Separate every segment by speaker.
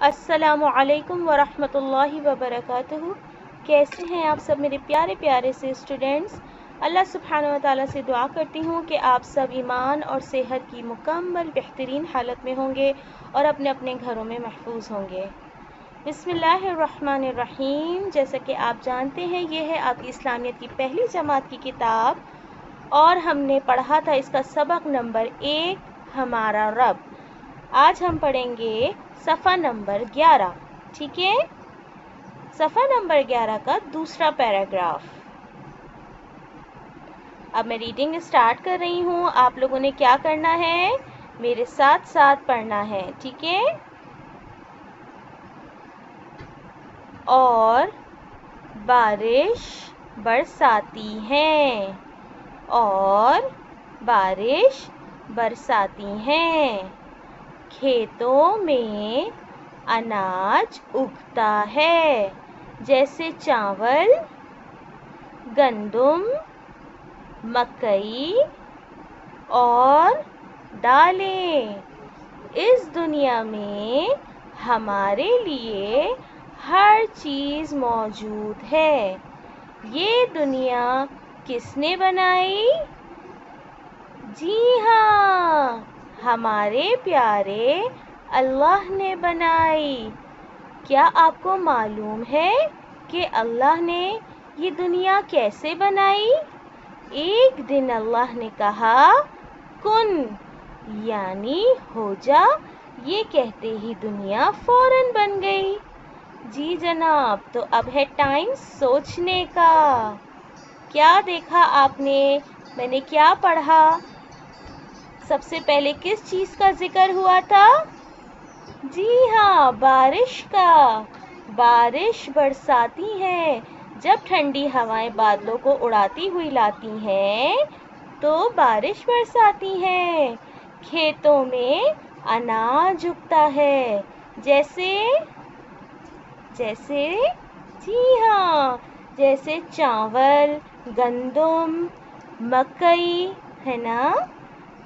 Speaker 1: अस्सलामु अलैकुम वरहमतुल्लाहि वबरकातुहू। कैसे हैं आप सब मेरे प्यारे प्यारे से स्टूडेंट्स। अल्लाह सुब्हानहू व तआला से दुआ करती हूँ कि आप सब ईमान और सेहत की मुकम्मल बेहतरीन हालत में होंगे और अपने अपने घरों में महफूज होंगे। बिस्मिल्लाहिर्रहमानिर्रहीम। जैसा कि आप जानते हैं, ये है आपकी इस्लामियत की पहली जमात की किताब और हमने पढ़ा था इसका सबक नंबर 1, हमारा रब। आज हम पढ़ेंगे सफ़ा नंबर 11। ठीक है, सफ़ा नंबर 11 का दूसरा पैराग्राफ। अब मैं रीडिंग स्टार्ट कर रही हूँ। आप लोगों ने क्या करना है, मेरे साथ साथ पढ़ना है। ठीक है। और बारिश बरसाती हैं, और बारिश बरसाती हैं। खेतों में अनाज उगता है, जैसे चावल, गंदम, मकई और दालें। इस दुनिया में हमारे लिए हर चीज़ मौजूद है। ये दुनिया किसने बनाई? जी हाँ, हमारे प्यारे अल्लाह ने बनाई। क्या आपको मालूम है कि अल्लाह ने ये दुनिया कैसे बनाई? एक दिन अल्लाह ने कहा कुन, यानी हो जा। ये कहते ही दुनिया फौरन बन गई। जी जनाब, तो अब है टाइम सोचने का। क्या देखा आपने, मैंने क्या पढ़ा? सबसे पहले किस चीज़ का जिक्र हुआ था? जी हाँ, बारिश का। बारिश बरसाती है। जब ठंडी हवाएं बादलों को उड़ाती हुई लाती हैं तो बारिश बरसाती हैं। खेतों में अनाज उगता है, जैसे जैसे जी हाँ, जैसे चावल, गंदम, मकई, है ना।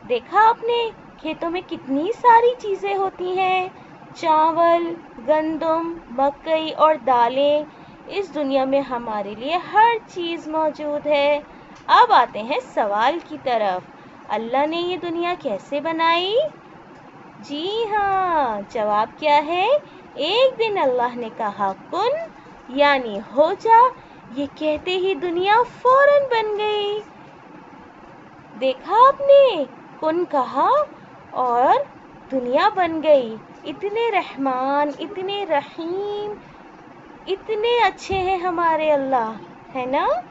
Speaker 1: देखा आपने, खेतों में कितनी सारी चीज़ें होती हैं। चावल, गंदम, मकई और दालें। इस दुनिया में हमारे लिए हर चीज़ मौजूद है। अब आते हैं सवाल की तरफ। अल्लाह ने ये दुनिया कैसे बनाई? जी हाँ, जवाब क्या है? एक दिन अल्लाह ने कहा कुन, यानी हो जा। ये कहते ही दुनिया फौरन बन गई। देखा आपने, कुन कहा और दुनिया बन गई। इतने रहमान, इतने रहीम, इतने अच्छे हैं हमारे अल्लाह, है ना।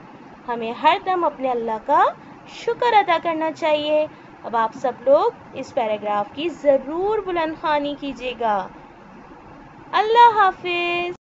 Speaker 1: हमें हर दम अपने अल्लाह का शुक्र अदा करना चाहिए। अब आप सब लोग इस पैराग्राफ की ज़रूर बुलंदख्वानी कीजिएगा। अल्लाह हाफिज़।